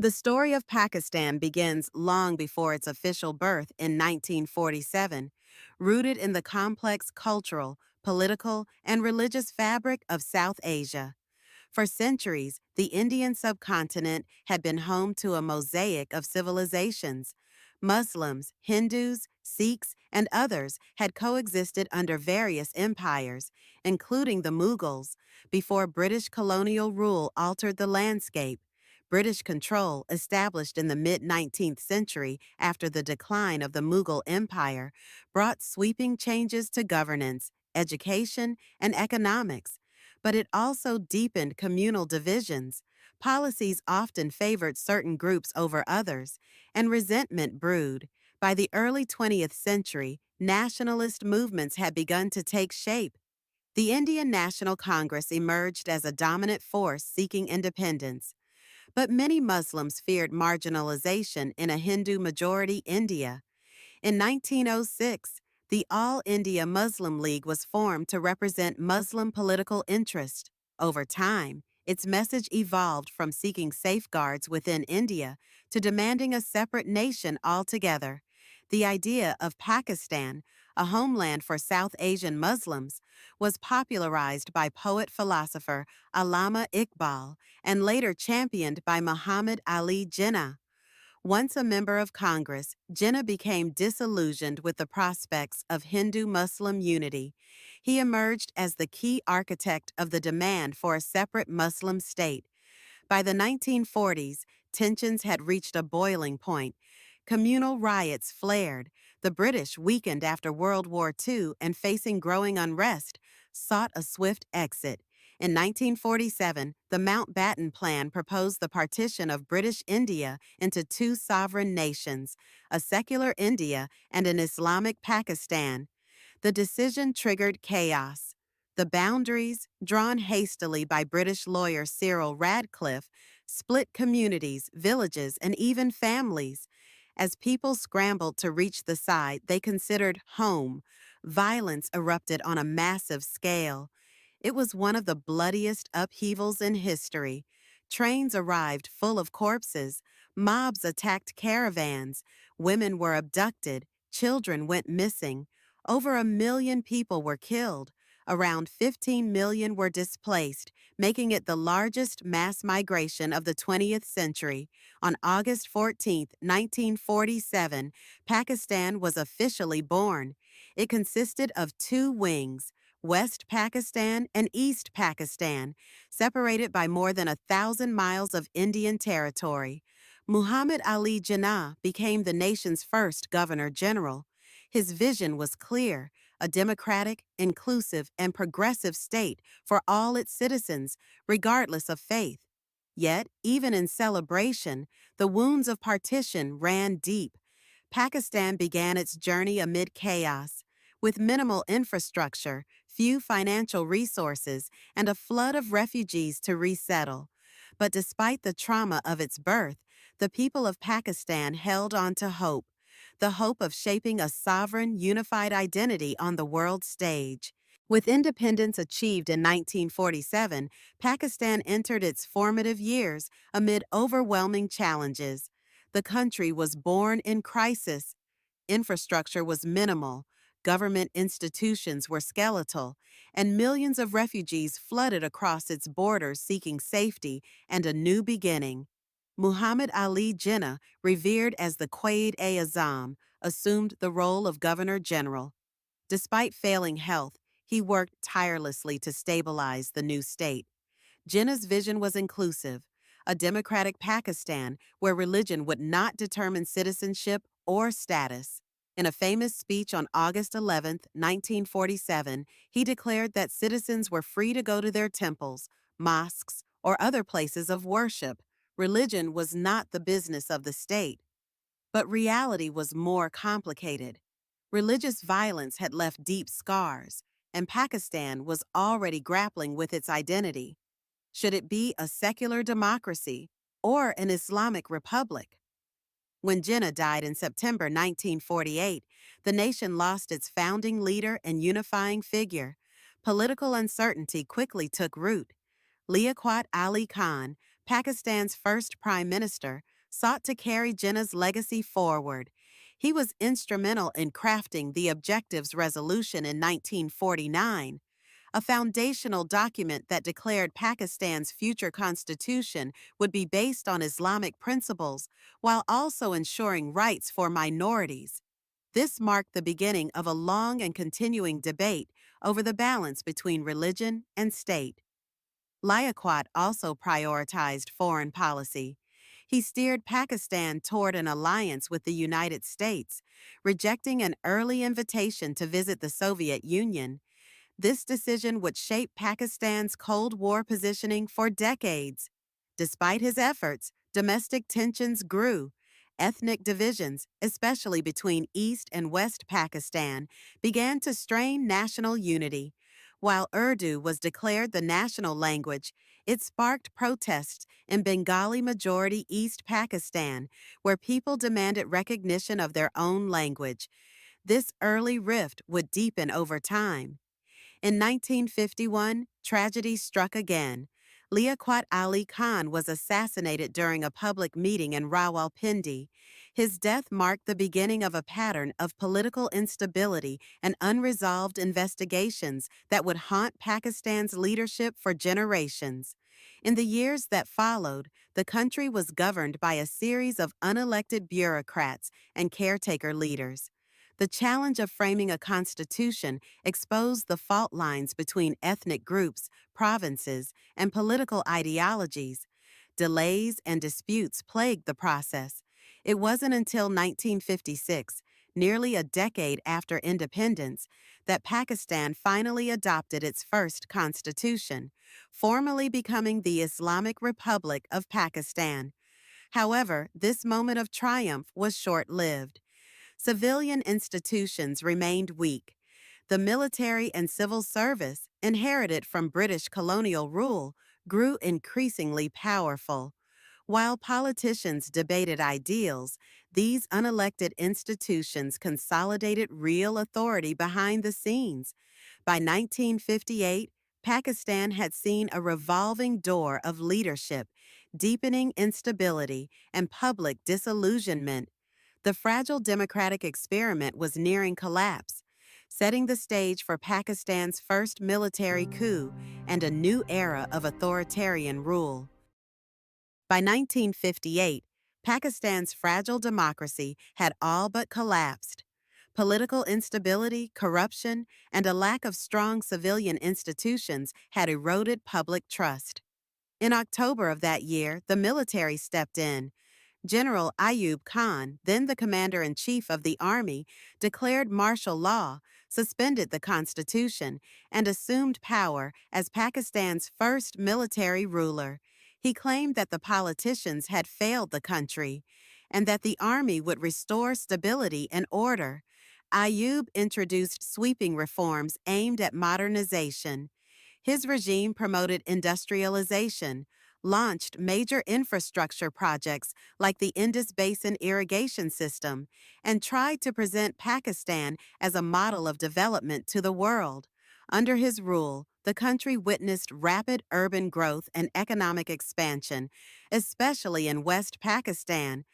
The story of Pakistan begins long before its official birth in 1947, rooted in the complex cultural, political, and religious fabric of South Asia. For centuries, the Indian subcontinent had been home to a mosaic of civilizations. Muslims, Hindus, Sikhs, and others had coexisted under various empires, including the Mughals, before British colonial rule altered the landscape. British control, established in the mid 19th century after the decline of the Mughal Empire, brought sweeping changes to governance, education, and economics, but it also deepened communal divisions. Policies often favored certain groups over others, and resentment brewed. By the early 20th century, nationalist movements had begun to take shape. The Indian National Congress emerged as a dominant force seeking independence. But many Muslims feared marginalization in a Hindu majority India. In 1906, the All India Muslim League was formed to represent Muslim political interest. Over time, its message evolved from seeking safeguards within India to demanding a separate nation altogether. The idea of Pakistan, a homeland for South Asian Muslims, was popularized by poet-philosopher Allama Iqbal and later championed by Muhammad Ali Jinnah. Once a member of Congress, Jinnah became disillusioned with the prospects of Hindu-Muslim unity. He emerged as the key architect of the demand for a separate Muslim state. By the 1940s, tensions had reached a boiling point. Communal riots flared. The British, weakened after World War II and facing growing unrest, sought a swift exit. In 1947, the Mountbatten Plan proposed the partition of British India into two sovereign nations, a secular India and an Islamic Pakistan. The decision triggered chaos. The boundaries, drawn hastily by British lawyer Cyril Radcliffe, split communities, villages, and even families. As people scrambled to reach the side they considered home, violence erupted on a massive scale. It was one of the bloodiest upheavals in history. Trains arrived full of corpses, mobs attacked caravans, women were abducted, children went missing. Over 1 million people were killed. Around 15 million were displaced, making it the largest mass migration of the 20th century. On August 14, 1947, Pakistan was officially born. It consisted of two wings, West Pakistan and East Pakistan, separated by more than 1,000 miles of Indian territory. Muhammad Ali Jinnah became the nation's first governor-general. His vision was clear: a democratic, inclusive, and progressive state for all its citizens, regardless of faith. Yet, even in celebration, the wounds of partition ran deep. Pakistan began its journey amid chaos. With minimal infrastructure, few financial resources, and a flood of refugees to resettle. But despite the trauma of its birth, the people of Pakistan held on to hope, the hope of shaping a sovereign, unified identity on the world stage. With independence achieved in 1947, Pakistan entered its formative years amid overwhelming challenges. The country was born in crisis. Infrastructure was minimal, government institutions were skeletal, and millions of refugees flooded across its borders seeking safety and a new beginning. Muhammad Ali Jinnah, revered as the Quaid-e-Azam, assumed the role of governor-general. Despite failing health, he worked tirelessly to stabilize the new state. Jinnah's vision was inclusive, a democratic Pakistan where religion would not determine citizenship or status. In a famous speech on August 11, 1947, he declared that citizens were free to go to their temples, mosques, or other places of worship. Religion was not the business of the state. But reality was more complicated. Religious violence had left deep scars, and Pakistan was already grappling with its identity. Should it be a secular democracy or an Islamic republic? When Jinnah died in September 1948, the nation lost its founding leader and unifying figure. Political uncertainty quickly took root. Liaquat Ali Khan, Pakistan's first prime minister, sought to carry Jinnah's legacy forward. He was instrumental in crafting the Objectives Resolution in 1949, a foundational document that declared Pakistan's future constitution would be based on Islamic principles while also ensuring rights for minorities. This marked the beginning of a long and continuing debate over the balance between religion and state. Liaquat also prioritized foreign policy. He steered Pakistan toward an alliance with the United States, rejecting an early invitation to visit the Soviet Union. This decision would shape Pakistan's Cold War positioning for decades. Despite his efforts, domestic tensions grew. Ethnic divisions, especially between East and West Pakistan, began to strain national unity. While Urdu was declared the national language, it sparked protests in Bengali-majority East Pakistan, where people demanded recognition of their own language. This early rift would deepen over time. In 1951, tragedy struck again. Liaquat Ali Khan was assassinated during a public meeting in Rawalpindi. His death marked the beginning of a pattern of political instability and unresolved investigations that would haunt Pakistan's leadership for generations. In the years that followed, the country was governed by a series of unelected bureaucrats and caretaker leaders. The challenge of framing a constitution exposed the fault lines between ethnic groups, provinces, and political ideologies. Delays and disputes plagued the process. It wasn't until 1956, nearly a decade after independence, that Pakistan finally adopted its first constitution, formally becoming the Islamic Republic of Pakistan. However, this moment of triumph was short-lived. Civilian institutions remained weak. The military and civil service, inherited from British colonial rule, grew increasingly powerful. While politicians debated ideals, these unelected institutions consolidated real authority behind the scenes. By 1958, Pakistan had seen a revolving door of leadership, deepening instability, and public disillusionment. The fragile democratic experiment was nearing collapse, setting the stage for Pakistan's first military coup and a new era of authoritarian rule. By 1958, Pakistan's fragile democracy had all but collapsed. Political instability, corruption, and a lack of strong civilian institutions had eroded public trust. In October of that year, the military stepped in. General Ayub Khan, then the commander-in-chief of the army, declared martial law, suspended the constitution, and assumed power as Pakistan's first military ruler. He claimed that the politicians had failed the country and that the army would restore stability and order. Ayub introduced sweeping reforms aimed at modernization. His regime promoted industrialization, launched major infrastructure projects like the Indus Basin irrigation system, and tried to present Pakistan as a model of development to the world. Under his rule, the country witnessed rapid urban growth and economic expansion, especially in West Pakistan.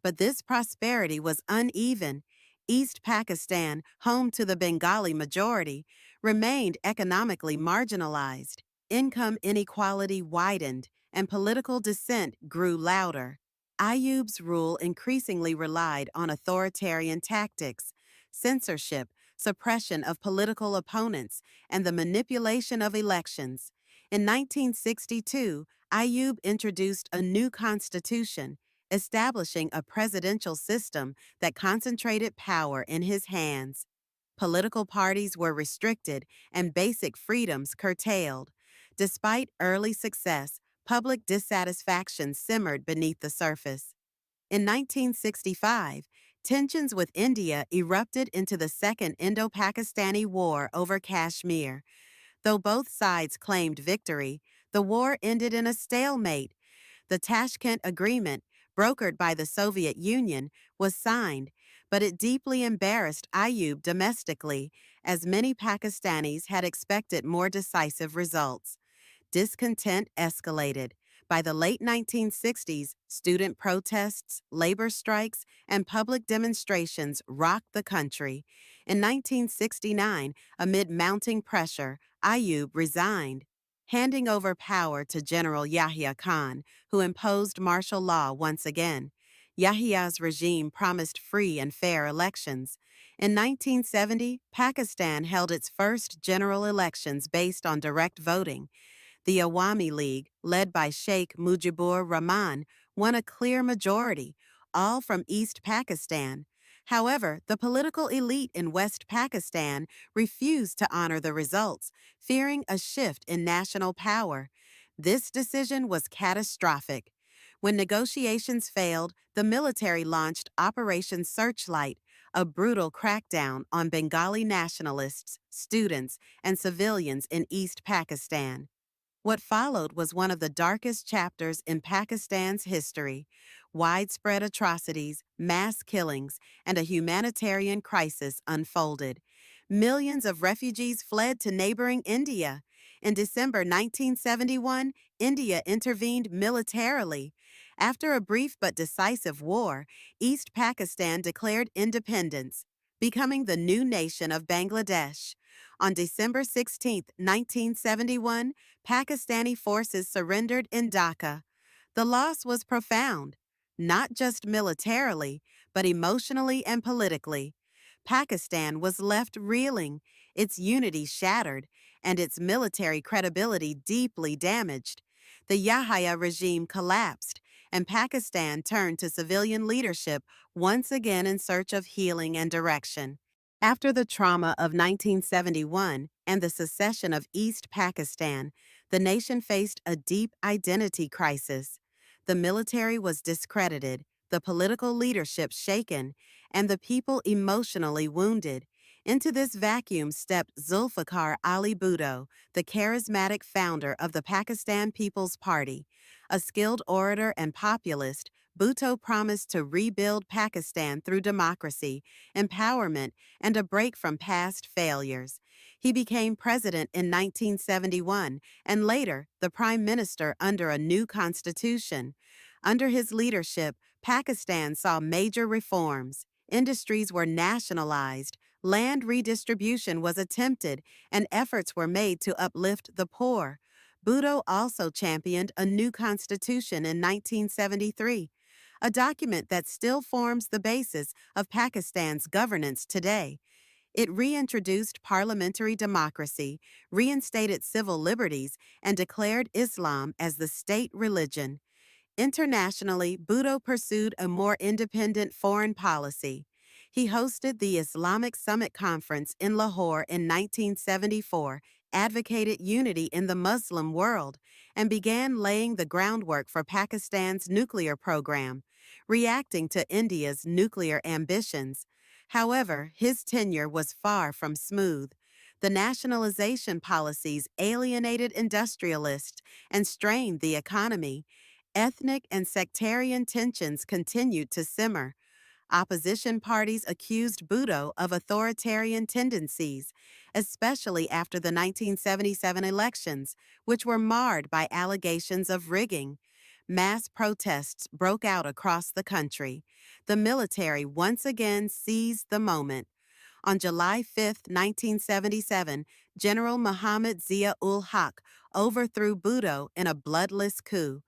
But this prosperity was uneven. East Pakistan, home to the Bengali majority, remained economically marginalized. Income inequality widened, and political dissent grew louder. Ayub's rule increasingly relied on authoritarian tactics, censorship, suppression of political opponents, and the manipulation of elections. In 1962, Ayub introduced a new constitution, establishing a presidential system that concentrated power in his hands. Political parties were restricted and basic freedoms curtailed. Despite early success, public dissatisfaction simmered beneath the surface. In 1965, tensions with India erupted into the Second Indo-Pakistani War over Kashmir. Though both sides claimed victory, the war ended in a stalemate. The Tashkent Agreement, brokered by the Soviet Union, was signed, but it deeply embarrassed Ayub domestically, as many Pakistanis had expected more decisive results. Discontent escalated. By the late 1960s, student protests, labor strikes, and public demonstrations rocked the country. In 1969, amid mounting pressure, Ayub resigned, handing over power to General Yahya Khan, who imposed martial law once again. Yahya's regime promised free and fair elections. In 1970, Pakistan held its first general elections based on direct voting. The Awami League, led by Sheikh Mujibur Rahman, won a clear majority, all from East Pakistan. However, the political elite in West Pakistan refused to honor the results, fearing a shift in national power. This decision was catastrophic. When negotiations failed, the military launched Operation Searchlight, a brutal crackdown on Bengali nationalists, students, and civilians in East Pakistan. What followed was one of the darkest chapters in Pakistan's history. Widespread atrocities, mass killings, and a humanitarian crisis unfolded. Millions of refugees fled to neighboring India. In December 1971, India intervened militarily. After a brief but decisive war, East Pakistan declared independence, becoming the new nation of Bangladesh. On December 16, 1971, Pakistani forces surrendered in Dhaka. The loss was profound, not just militarily, but emotionally and politically. Pakistan was left reeling, its unity shattered, and its military credibility deeply damaged. The Yahya regime collapsed, and Pakistan turned to civilian leadership once again in search of healing and direction. After the trauma of 1971 and the secession of East Pakistan, the nation faced a deep identity crisis. The military was discredited, the political leadership shaken, and the people emotionally wounded. Into this vacuum stepped Zulfikar Ali Bhutto, the charismatic founder of the Pakistan People's Party. A skilled orator and populist, Bhutto promised to rebuild Pakistan through democracy, empowerment, and a break from past failures. He became president in 1971 and later the prime minister under a new constitution. Under his leadership, Pakistan saw major reforms. Industries were nationalized, land redistribution was attempted, and efforts were made to uplift the poor. Bhutto also championed a new constitution in 1973, a document that still forms the basis of Pakistan's governance today. It reintroduced parliamentary democracy, reinstated civil liberties, and declared Islam as the state religion. Internationally, Bhutto pursued a more independent foreign policy. He hosted the Islamic Summit Conference in Lahore in 1974, advocated unity in the Muslim world, and began laying the groundwork for Pakistan's nuclear program, reacting to India's nuclear ambitions. However, his tenure was far from smooth. The nationalization policies alienated industrialists and strained the economy. Ethnic and sectarian tensions continued to simmer. Opposition parties accused Bhutto of authoritarian tendencies, especially after the 1977 elections, which were marred by allegations of rigging. Mass protests broke out across the country. The military once again seized the moment. On July 5, 1977, General Muhammad Zia-ul-Haq overthrew Bhutto in a bloodless coup.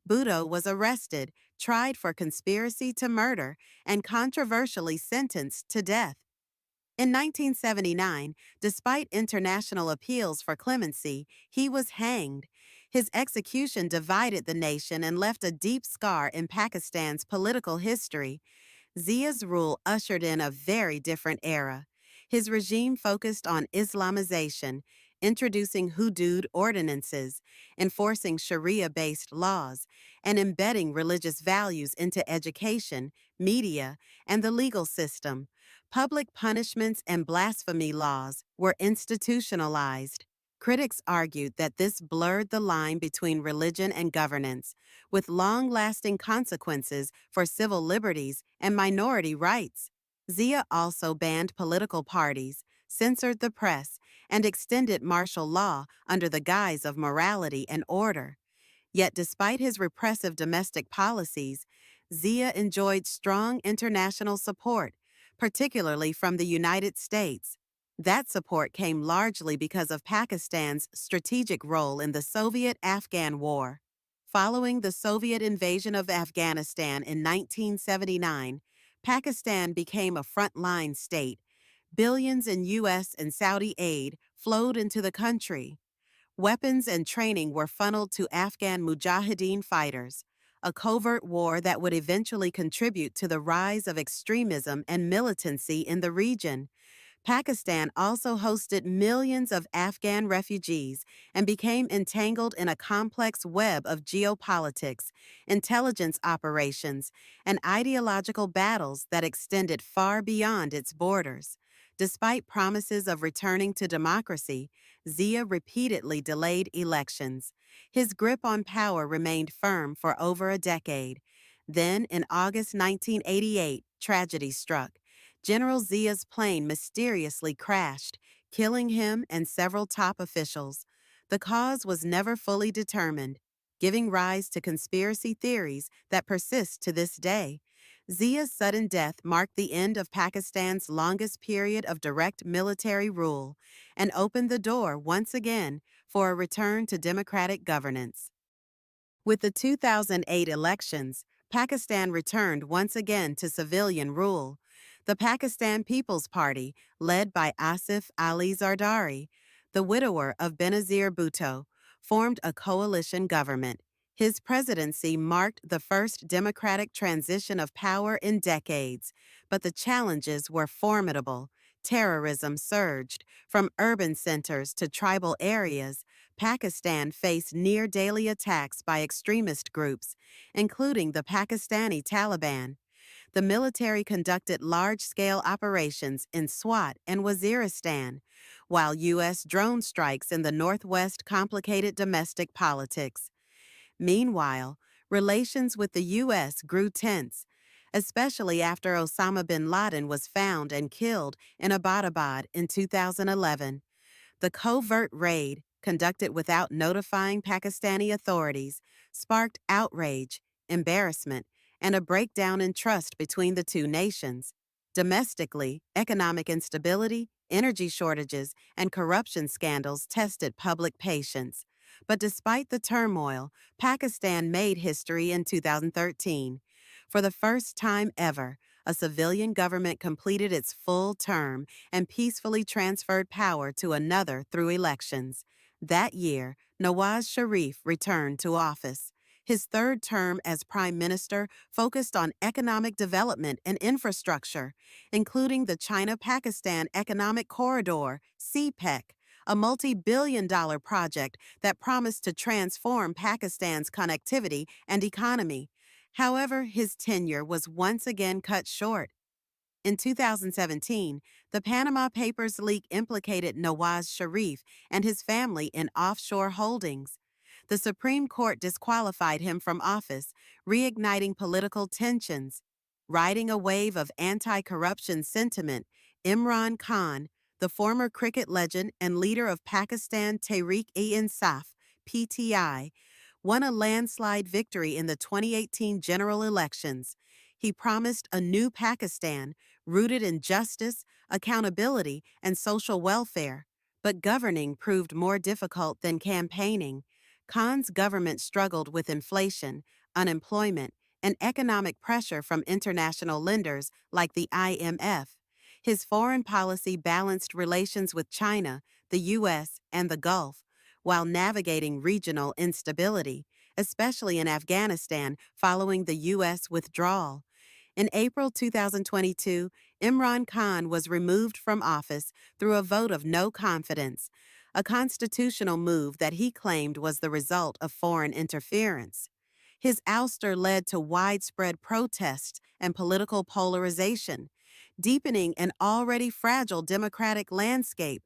Bhutto was arrested, tried for conspiracy to murder, and controversially sentenced to death. In 1979, despite international appeals for clemency, he was hanged. His execution divided the nation and left a deep scar in Pakistan's political history. Zia's rule ushered in a very different era. His regime focused on Islamization, introducing hudud ordinances, enforcing Sharia-based laws, and embedding religious values into education, media, and the legal system. Public punishments and blasphemy laws were institutionalized. Critics argued that this blurred the line between religion and governance, with long-lasting consequences for civil liberties and minority rights. Zia also banned political parties, censored the press, and extended martial law under the guise of morality and order. Yet despite his repressive domestic policies, Zia enjoyed strong international support, particularly from the United States. That support came largely because of Pakistan's strategic role in the Soviet-Afghan War. Following the Soviet invasion of Afghanistan in 1979, Pakistan became a frontline state. Billions in U.S. and Saudi aid flowed into the country. Weapons and training were funneled to Afghan Mujahideen fighters, a covert war that would eventually contribute to the rise of extremism and militancy in the region. Pakistan also hosted millions of Afghan refugees and became entangled in a complex web of geopolitics, intelligence operations, and ideological battles that extended far beyond its borders. Despite promises of returning to democracy, Zia repeatedly delayed elections. His grip on power remained firm for over a decade. Then, in August 1988, tragedy struck. General Zia's plane mysteriously crashed, killing him and several top officials. The cause was never fully determined, giving rise to conspiracy theories that persist to this day. Zia's sudden death marked the end of Pakistan's longest period of direct military rule and opened the door once again for a return to democratic governance. With the 2008 elections, Pakistan returned once again to civilian rule. The Pakistan People's Party, led by Asif Ali Zardari, the widower of Benazir Bhutto, formed a coalition government. His presidency marked the first democratic transition of power in decades, but the challenges were formidable. Terrorism surged. From urban centers to tribal areas, Pakistan faced near-daily attacks by extremist groups, including the Pakistani Taliban. The military conducted large-scale operations in Swat and Waziristan, while U.S. drone strikes in the Northwest complicated domestic politics. Meanwhile, relations with the U.S. grew tense, especially after Osama bin Laden was found and killed in Abbottabad in 2011. The covert raid, conducted without notifying Pakistani authorities, sparked outrage, embarrassment, and a breakdown in trust between the two nations. Domestically, economic instability, energy shortages, and corruption scandals tested public patience. But despite the turmoil, Pakistan made history in 2013. For the first time ever, a civilian government completed its full term and peacefully transferred power to another through elections. That year, Nawaz Sharif returned to office. His third term as prime minister focused on economic development and infrastructure, including the China-Pakistan Economic Corridor, CPEC, a multi-billion-dollar project that promised to transform Pakistan's connectivity and economy. However, his tenure was once again cut short. In 2017, the Panama Papers leak implicated Nawaz Sharif and his family in offshore holdings. The Supreme Court disqualified him from office, reigniting political tensions. Riding a wave of anti-corruption sentiment, Imran Khan, the former cricket legend and leader of Pakistan Tehreek-e-Insaf, PTI, won a landslide victory in the 2018 general elections. He promised a new Pakistan rooted in justice, accountability, and social welfare. But governing proved more difficult than campaigning. Khan's government struggled with inflation, unemployment, and economic pressure from international lenders like the IMF. His foreign policy balanced relations with China, the U.S., and the Gulf, while navigating regional instability, especially in Afghanistan following the U.S. withdrawal. In April 2022, Imran Khan was removed from office through a vote of no confidence, a constitutional move that he claimed was the result of foreign interference. His ouster led to widespread protests and political polarization, deepening an already fragile democratic landscape.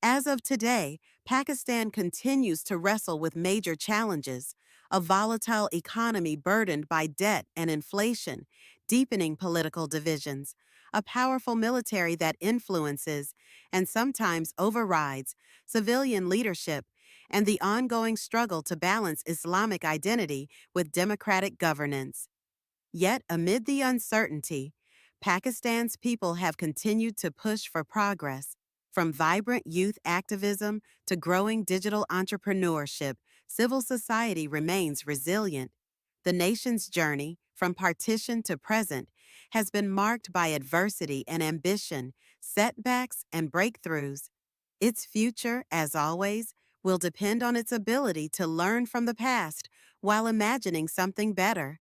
As of today, Pakistan continues to wrestle with major challenges: a volatile economy burdened by debt and inflation, deepening political divisions, a powerful military that influences and sometimes overrides civilian leadership, and the ongoing struggle to balance Islamic identity with democratic governance. Yet, amid the uncertainty, Pakistan's people have continued to push for progress. From vibrant youth activism to growing digital entrepreneurship, civil society remains resilient. The nation's journey, from partition to present, has been marked by adversity and ambition, setbacks and breakthroughs. Its future, as always, will depend on its ability to learn from the past while imagining something better.